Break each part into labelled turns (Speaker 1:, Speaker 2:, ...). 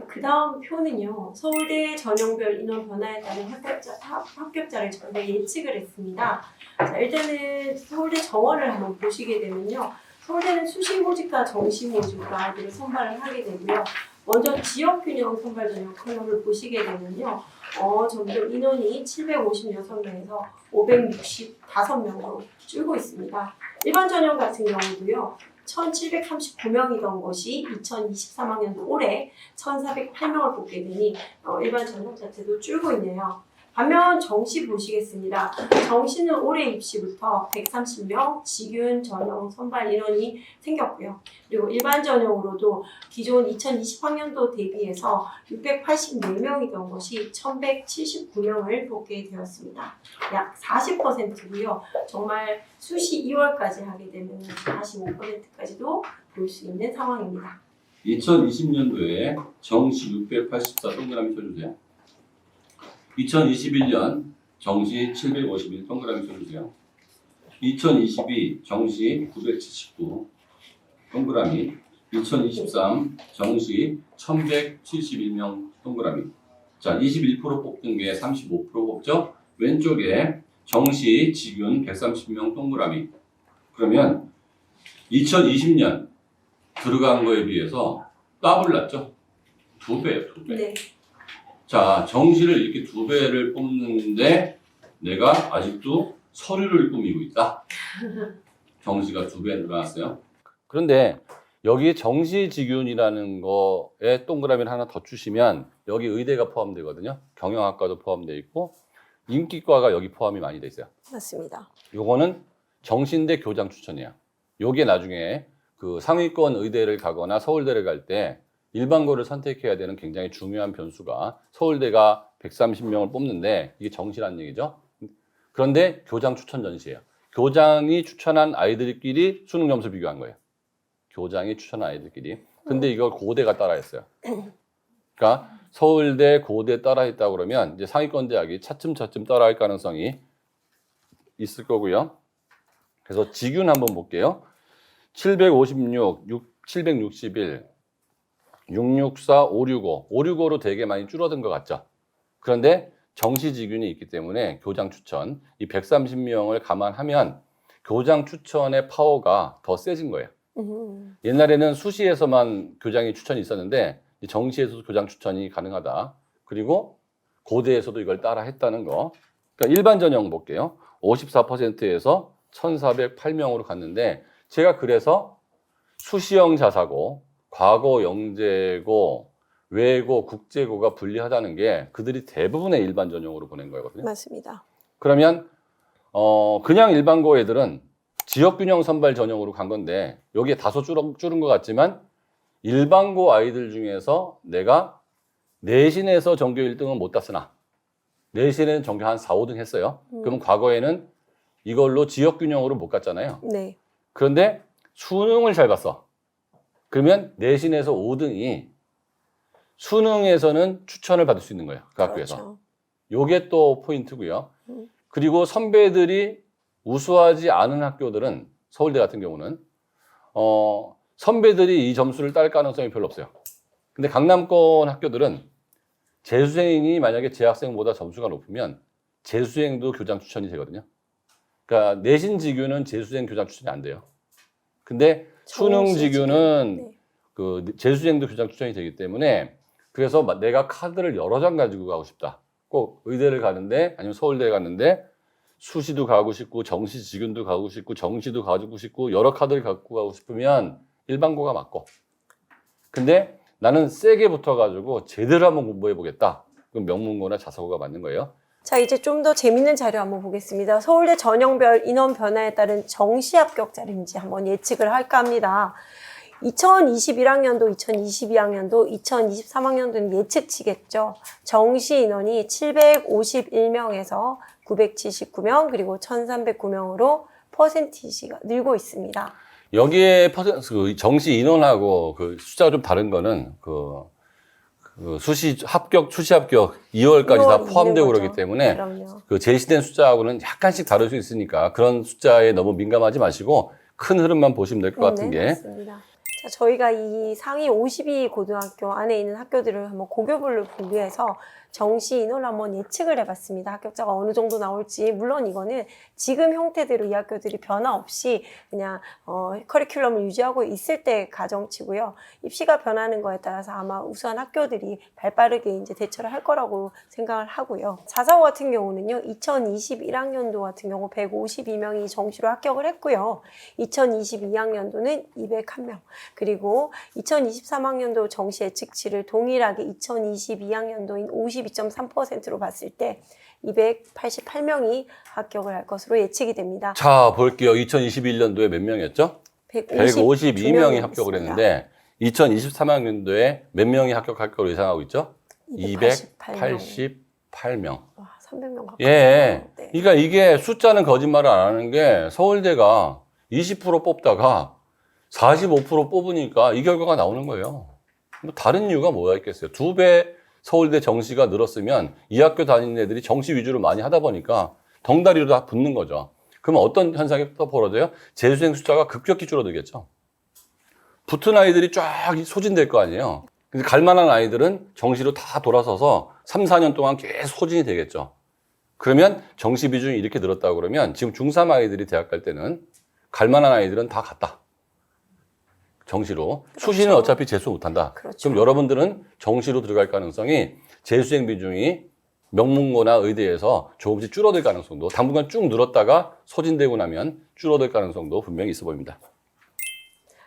Speaker 1: 그 다음 표는요. 서울대 전형별 인원 변화에 따른 합격자를 저희가 예측을 했습니다. 자, 일단은 서울대 정원을 한번 보시게 되면요. 서울대는 수시모집과 정시모집으로 아이들을 선발을 하게 되고요. 먼저 지역균형 선발 전형 컬럼을 보시게 되면요. 점점 인원이 756명에서 565명으로 줄고 있습니다. 일반 전형 같은 경우도요. 1,739명이던 것이 2023학년도 올해 1,408명을 뽑게 되니 일반 전형 자체도 줄고 있네요. 반면 정시 보시겠습니다. 정시는 올해 입시부터 130명 직윤 전형 선발 인원이 생겼고요. 그리고 일반 전형으로도 기존 2020학년도 대비해서 684명이던 것이 1,179명을 뽑게 되었습니다. 약 40%고요. 정말 수시 2월까지 하게 되면 45%까지도 볼 수 있는 상황입니다.
Speaker 2: 2020년도에 정시 684 동그라미 쳐주세요. 2021년 정시 751 동그라미 쳐주세요. 2022 정시 979 동그라미, 2023 정시 1171명 동그라미. 자, 21% 뽑던 게 35% 뽑죠? 왼쪽에 정시 직윤 130명 동그라미. 그러면 2020년 들어간 거에 비해서 더블 났죠? 2배예요, 2배.
Speaker 1: 네.
Speaker 2: 자, 정시를 이렇게 2배를 뽑는데 내가 아직도 서류를 꾸미고 있다. 정시가 2배 늘어났어요. 그런데 여기 정시직윤이라는 거에 동그라미를 하나 더 주시면 여기 의대가 포함되거든요. 경영학과도 포함되어 있고 인기과가 여기 포함이 많이 돼 있어요.
Speaker 1: 맞습니다.
Speaker 2: 요거는 정시인대 교장 추천이에요. 요게 나중에 그 상위권 의대를 가거나 서울대를 갈 때 일반고를 선택해야 되는 굉장히 중요한 변수가 서울대가 130명을 뽑는데 이게 정시라는 얘기죠. 그런데 교장 추천 전시예요. 교장이 추천한 아이들끼리 수능 점수 비교한 거예요. 교장이 추천한 아이들끼리. 근데 이걸 고대가 따라했어요. 그러니까 서울대, 고대 따라했다 그러면 이제 상위권 대학이 차츰차츰 따라할 가능성이 있을 거고요. 그래서 직윤 한번 볼게요. 756, 761, 664, 565. 565로 되게 많이 줄어든 것 같죠. 그런데 정시직윤이 있기 때문에 교장 추천, 이 130명을 감안하면 교장 추천의 파워가 더 세진 거예요. 옛날에는 수시에서만 교장이 추천이 있었는데 정시에서도 교장 추천이 가능하다. 그리고 고대에서도 이걸 따라 했다는 거. 그러니까 일반 전형 볼게요. 54%에서 1,408명으로 갔는데 제가 그래서 수시형 자사고, 과거 영재고, 외고, 국제고가 불리하다는 게 그들이 대부분의 일반 전형으로 보낸 거거든요.
Speaker 1: 맞습니다.
Speaker 2: 그러면 그냥 일반고 애들은 지역균형 선발 전형으로 간 건데 여기에 다소 줄은 것 같지만 일반고 아이들 중에서 내가 내신에서 전교 1등은 못 땄으나 내신에는 전교 한 4, 5등 했어요. 그러면 과거에는 이걸로 지역균형으로 못 갔잖아요.
Speaker 1: 네.
Speaker 2: 그런데 수능을 잘 봤어. 그러면 내신에서 5등이 수능에서는 추천을 받을 수 있는 거예요. 그 학교에서.
Speaker 1: 그렇죠.
Speaker 2: 요게 또 포인트고요. 그리고 선배들이 우수하지 않은 학교들은 서울대 같은 경우는 선배들이 이 점수를 딸 가능성이 별로 없어요. 근데 강남권 학교들은 재수생이 만약에 재학생보다 점수가 높으면 재수생도 교장 추천이 되거든요. 그러니까 내신 직유는 재수생 교장 추천이 안 돼요. 근데 수능 직유는
Speaker 1: 네.
Speaker 2: 그 재수생도 교장 추천이 되기 때문에 그래서 내가 카드를 여러 장 가지고 가고 싶다. 꼭 의대를 가는데 아니면 서울대에 갔는데 수시도 가고 싶고 정시 직윤도 가고 싶고 정시도 가지고 싶고 여러 카드를 갖고 가고 싶으면 일반고가 맞고 근데 나는 세게 붙어가지고 제대로 한번 공부해 보겠다. 그럼 명문고나 자사고가 맞는 거예요.
Speaker 1: 자, 이제 좀 더 재밌는 자료 한번 보겠습니다. 서울대 전형별 인원 변화에 따른 정시 합격자인지 한번 예측을 할까 합니다. 2021학년도, 2022학년도, 2023학년도는 예측치겠죠. 정시 인원이 751명에서 979명, 그리고 1309명으로 퍼센티지가 늘고 있습니다.
Speaker 2: 여기에 정시 인원하고 그 숫자가 좀 다른 거는 수시 합격 2월까지 다 포함되고 그러기 때문에
Speaker 1: 그럼요.
Speaker 2: 그 제시된 숫자하고는 약간씩 다를 수 있으니까 그런 숫자에 너무 민감하지 마시고 큰 흐름만 보시면 될 것 같은 게
Speaker 1: 맞습니다. 자, 자, 저희가 이 상위 52 고등학교 안에 있는 학교들을 한번 고교별로 분류해서 정시 인원을 한번 예측을 해봤습니다. 합격자가 어느 정도 나올지. 물론 이거는 지금 형태대로 이 학교들이 변화 없이 그냥 커리큘럼을 유지하고 있을 때 가정치고요. 입시가 변하는 거에 따라서 아마 우수한 학교들이 발빠르게 이제 대처를 할 거라고 생각을 하고요. 445 같은 경우는요. 2021학년도 같은 경우 152명이 정시로 합격을 했고요. 2022학년도는 201명. 그리고 2023학년도 정시 예측치를 동일하게 2022학년도인 52.3%로 봤을 때 288명이 합격을 할 것으로 예측이 됩니다.
Speaker 2: 자, 볼게요. 2021년도에 몇 명이었죠? 152명이 합격을 했는데 2023학년도에 몇 명이 합격할 거로 예상하고 있죠? 288명.
Speaker 1: 와, 300명 가까이.
Speaker 2: 예.
Speaker 1: 네.
Speaker 2: 그러니까 이게 숫자는 거짓말을 안 하는 게 서울대가 20% 뽑다가 45% 뽑으니까 이 결과가 나오는 거예요. 뭐 다른 이유가 뭐가 있겠어요? 2배 서울대 정시가 늘었으면 이 학교 다니는 애들이 정시 위주로 많이 하다 보니까 덩다리로 다 붙는 거죠. 그러면 어떤 현상이 또 벌어져요? 재수생 숫자가 급격히 줄어들겠죠. 붙은 아이들이 쫙 소진될 거 아니에요. 근데 갈 만한 아이들은 정시로 다 돌아서서 3, 4년 동안 계속 소진이 되겠죠. 그러면 정시 비중이 이렇게 늘었다고 그러면 지금 중3 아이들이 대학 갈 때는 갈 만한 아이들은 다 갔다. 정시로.
Speaker 1: 그렇죠.
Speaker 2: 수시는 어차피 재수 못한다.
Speaker 1: 그렇죠.
Speaker 2: 그럼 여러분들은 정시로 들어갈 가능성이 재수생 비중이 명문고나 의대에서 조금씩 줄어들 가능성도 당분간 쭉 늘었다가 소진되고 나면 줄어들 가능성도 분명히 있어 보입니다.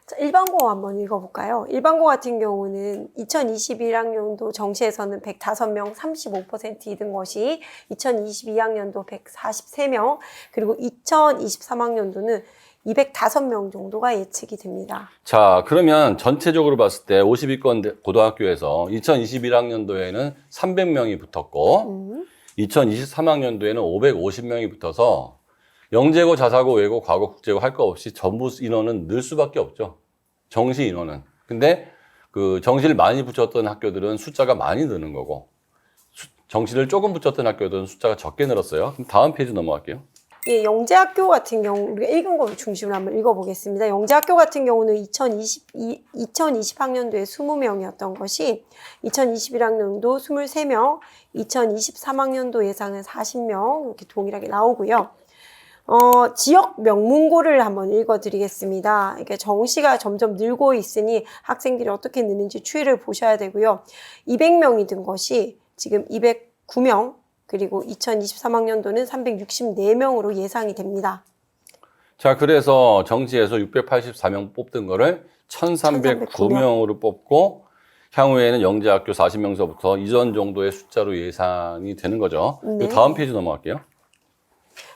Speaker 1: 자, 일반고 한번 읽어볼까요? 일반고 같은 경우는 2021학년도 정시에서는 105명, 35%이 든 것이 2022학년도 143명, 그리고 2023학년도는 205명 정도가 예측이 됩니다.
Speaker 2: 자, 그러면 전체적으로 봤을 때 52건 고등학교에서 2021학년도에는 300명이 붙었고 2023학년도에는 550명이 붙어서 영재고, 자사고, 외고, 과고, 국제고 할 거 없이 전부 인원은 늘 수밖에 없죠. 정시 인원은. 근데 그 정시를 많이 붙였던 학교들은 숫자가 많이 느는 거고 정시를 조금 붙였던 학교들은 숫자가 적게 늘었어요. 그럼 다음 페이지 넘어갈게요.
Speaker 1: 예, 영재학교 같은 경우 우리가 읽은 거 중심으로 한번 읽어보겠습니다. 영재학교 같은 경우는 2020학년도에 20명이었던 것이 2021학년도 23명, 2023학년도 예상은 40명 이렇게 동일하게 나오고요. 지역 명문고를 한번 읽어드리겠습니다. 이게 정시가 점점 늘고 있으니 학생들이 어떻게 느는지 추이를 보셔야 되고요. 200명이 든 것이 지금 209명, 그리고 2023학년도는 364명으로 예상이 됩니다.
Speaker 2: 자, 그래서 정시에서 684명 뽑던 거를 1309명으로 뽑고 향후에는 영재학교 40명서부터 이전 정도의 숫자로 예상이 되는 거죠.
Speaker 1: 네.
Speaker 2: 다음 페이지 넘어갈게요.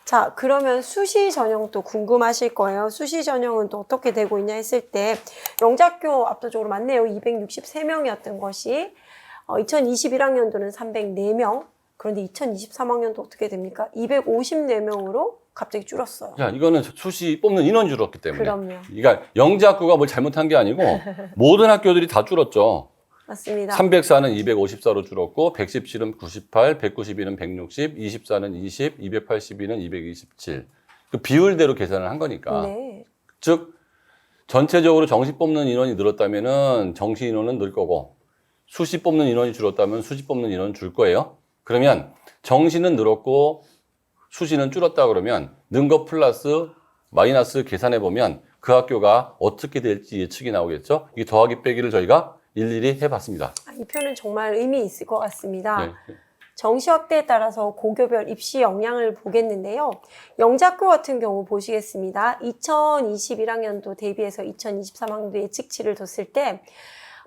Speaker 1: 자, 그러면 수시 전형 또 궁금하실 거예요. 수시 전형은 또 어떻게 되고 있냐 했을 때 영재학교 압도적으로 많네요. 263명이었던 것이 2021학년도는 304명. 그런데 2023학년도 어떻게 됩니까? 254명으로 갑자기 줄었어요.
Speaker 2: 야, 이거는 수시 뽑는 인원 줄었기 때문에.
Speaker 1: 그럼요.
Speaker 2: 그러니까 영재학교가 뭘 잘못한 게 아니고 모든 학교들이 다 줄었죠.
Speaker 1: 맞습니다.
Speaker 2: 304는 254로 줄었고 117은 98, 192는 160, 24는 20, 282는 227. 그 비율대로 계산을 한 거니까.
Speaker 1: 네.
Speaker 2: 즉 전체적으로 정시 뽑는 인원이 늘었다면은 정시 인원은 늘 거고 수시 뽑는 인원이 줄었다면 수시 뽑는 인원은 줄 거예요. 그러면 정시는 늘었고 수시는 줄었다 그러면 는 거 플러스 마이너스 계산해 보면 그 학교가 어떻게 될지 예측이 나오겠죠. 이게 더하기 빼기를 저희가 일일이 해봤습니다.
Speaker 1: 이 표는 정말 의미 있을 것 같습니다.
Speaker 2: 네.
Speaker 1: 정시 확대에 따라서 고교별 입시 역량을 보겠는데요. 영재학교 같은 경우 보시겠습니다. 2021학년도 대비해서 2023학년도 예측치를 뒀을 때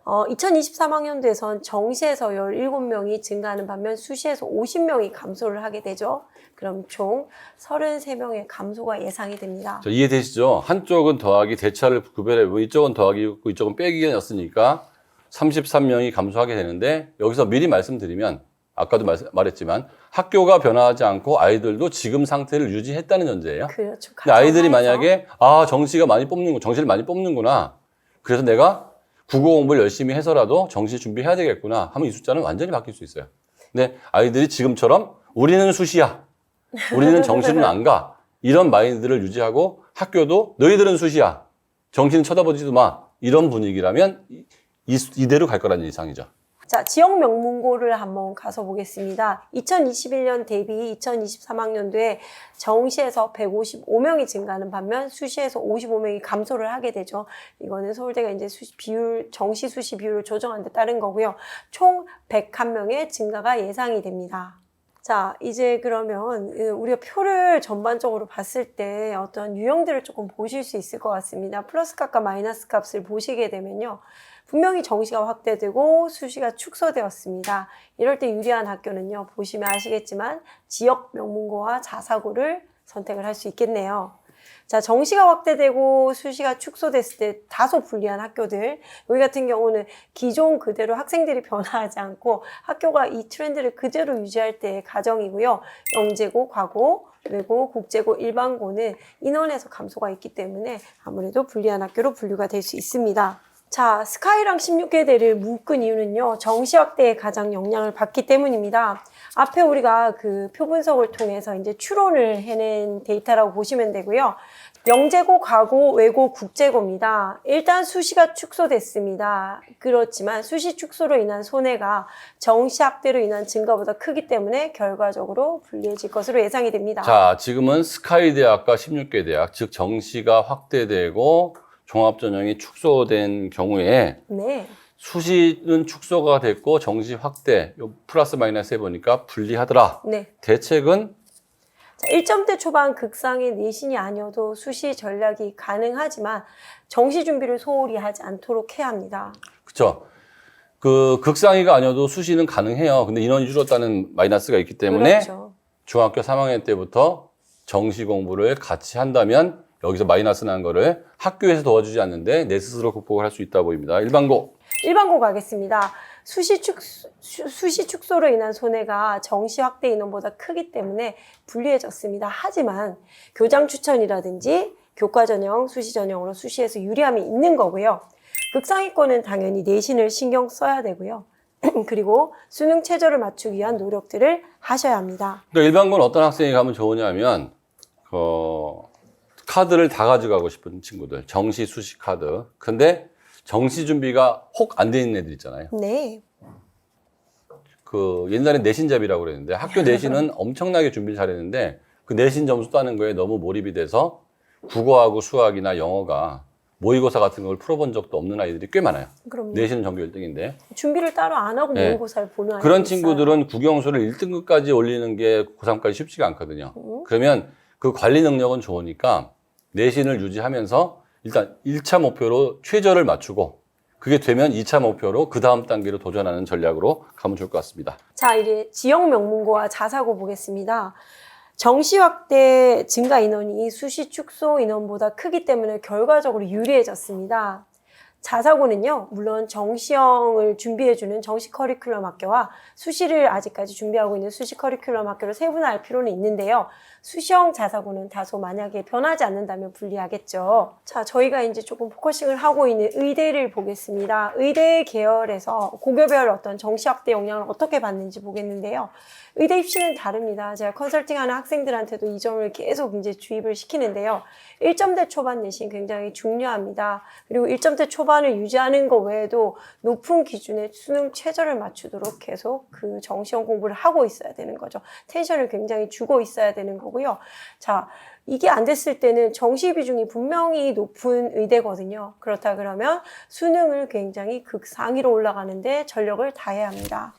Speaker 1: 2023학년도에선 정시에서 17명이 증가하는 반면 수시에서 50명이 감소를 하게 되죠. 그럼 총 33명의 감소가 예상이 됩니다.
Speaker 2: 이해되시죠? 한쪽은 더하기 대차를 구별해보고 이쪽은 더하기고 이쪽은 빼기였으니까 33명이 감소하게 되는데 여기서 미리 말씀드리면 아까도 말했지만 학교가 변화하지 않고 아이들도 지금 상태를 유지했다는 전제예요.
Speaker 1: 그렇죠.
Speaker 2: 근데 아이들이 만약에 정시를 많이 뽑는구나. 그래서 내가 국어 공부를 열심히 해서라도 정시 준비해야 되겠구나 하면 이 숫자는 완전히 바뀔 수 있어요. 근데 아이들이 지금처럼 우리는 수시야. 우리는 정시는 안 가. 이런 마인드를 유지하고 학교도 너희들은 수시야. 정시는 쳐다보지도 마. 이런 분위기라면 이대로 갈 거라는 예상이죠.
Speaker 1: 자, 지역 명문고를 한번 가서 보겠습니다. 2021년 대비 2023학년도에 정시에서 155명이 증가하는 반면 수시에서 55명이 감소를 하게 되죠. 이거는 서울대가 이제 정시 수시 비율을 조정한 데 따른 거고요. 총 101명의 증가가 예상이 됩니다. 자, 이제 그러면 우리가 표를 전반적으로 봤을 때 어떤 유형들을 조금 보실 수 있을 것 같습니다. 플러스 값과 마이너스 값을 보시게 되면요. 분명히 정시가 확대되고 수시가 축소되었습니다. 이럴 때 유리한 학교는요. 보시면 아시겠지만 지역 명문고와 자사고를 선택을 할 수 있겠네요. 자, 정시가 확대되고 수시가 축소됐을 때 다소 불리한 학교들, 여기 같은 경우는 기존 그대로 학생들이 변화하지 않고 학교가 이 트렌드를 그대로 유지할 때의 가정이고요. 영재고, 과고, 외고, 국제고, 일반고는 인원에서 감소가 있기 때문에 아무래도 불리한 학교로 분류가 될 수 있습니다. 자, 스카이랑 16개대를 묶은 이유는요, 정시 확대에 가장 영향을 받기 때문입니다. 앞에 우리가 그 표 분석을 통해서 이제 추론을 해낸 데이터라고 보시면 되고요. 영재고, 과고, 외고, 국제고입니다. 일단 수시가 축소됐습니다. 그렇지만 수시 축소로 인한 손해가 정시 확대로 인한 증가보다 크기 때문에 결과적으로 불리해질 것으로 예상이 됩니다.
Speaker 2: 자, 지금은 스카이 대학과 16개 대학, 즉 정시가 확대되고 종합전형이 축소된 경우에
Speaker 1: 네.
Speaker 2: 수시는 축소가 됐고 정시 확대, 플러스 마이너스 해보니까 불리하더라.
Speaker 1: 네.
Speaker 2: 대책은
Speaker 1: 자, 1점대 초반 극상의 내신이 아니어도 수시 전략이 가능하지만 정시 준비를 소홀히 하지 않도록 해야 합니다.
Speaker 2: 그렇죠. 그 극상위가 아니어도 수시는 가능해요. 근데 인원이 줄었다는 마이너스가 있기 때문에
Speaker 1: 그렇죠.
Speaker 2: 중학교 3학년 때부터 정시 공부를 같이 한다면 여기서 마이너스 난 거를 학교에서 도와주지 않는데 내 스스로 극복을 할 수 있다 보입니다. 일반고
Speaker 1: 가겠습니다. 수시 축소로 인한 손해가 정시 확대 인원보다 크기 때문에 불리해졌습니다. 하지만 교장 추천이라든지 교과 전형, 수시 전형으로 수시에서 유리함이 있는 거고요. 극상위권은 당연히 내신을 신경 써야 되고요. 그리고 수능 최저를 맞추기 위한 노력들을 하셔야 합니다.
Speaker 2: 그러니까 일반고는 어떤 학생이 가면 좋으냐면 카드를 다 가져가고 싶은 친구들, 정시, 수시 카드. 근데 정시 준비가 혹 안 돼 있는 애들 있잖아요.
Speaker 1: 네.
Speaker 2: 그 옛날엔 내신잡이라고 그랬는데 학교 내신은 엄청나게 준비를 잘했는데 그 내신 점수 따는 거에 너무 몰입이 돼서 국어하고 수학이나 영어가 모의고사 같은 걸 풀어본 적도 없는 아이들이 꽤 많아요.
Speaker 1: 그럼요.
Speaker 2: 내신은 전교 1등인데.
Speaker 1: 준비를 따로 안 하고
Speaker 2: 네.
Speaker 1: 모의고사를 보는 아이들이
Speaker 2: 그런
Speaker 1: 있어요.
Speaker 2: 친구들은 국영수를 1등급까지 올리는 게 고3까지 쉽지가 않거든요. 그러면 그 관리 능력은 좋으니까 내신을 유지하면서 일단 1차 목표로 최저를 맞추고 그게 되면 2차 목표로 그 다음 단계로 도전하는 전략으로 가면 좋을 것 같습니다.
Speaker 1: 자, 이제 지역 명문고와 자사고 보겠습니다. 정시 확대 증가 인원이 수시 축소 인원보다 크기 때문에 결과적으로 유리해졌습니다. 자사고는요, 물론 정시형을 준비해주는 정시 커리큘럼 학교와 수시를 아직까지 준비하고 있는 수시 커리큘럼 학교를 세분화할 필요는 있는데요. 수시형 자사고는 다소 만약에 변하지 않는다면 불리하겠죠. 자, 저희가 이제 조금 포커싱을 하고 있는 의대를 보겠습니다. 의대 계열에서 고교별 어떤 정시 확대 영향을 어떻게 받는지 보겠는데요. 의대 입시는 다릅니다. 제가 컨설팅하는 학생들한테도 이 점을 계속 이제 주입을 시키는데요. 1점대 초반 내신 굉장히 중요합니다. 그리고 1점대 초반을 유지하는 것 외에도 높은 기준의 수능 최저를 맞추도록 계속 그 정시형 공부를 하고 있어야 되는 거죠. 텐션을 굉장히 주고 있어야 되는 거고요. 자, 이게 안 됐을 때는 정시 비중이 분명히 높은 의대거든요. 그렇다 그러면 수능을 굉장히 극상위로 올라가는데 전력을 다해야 합니다.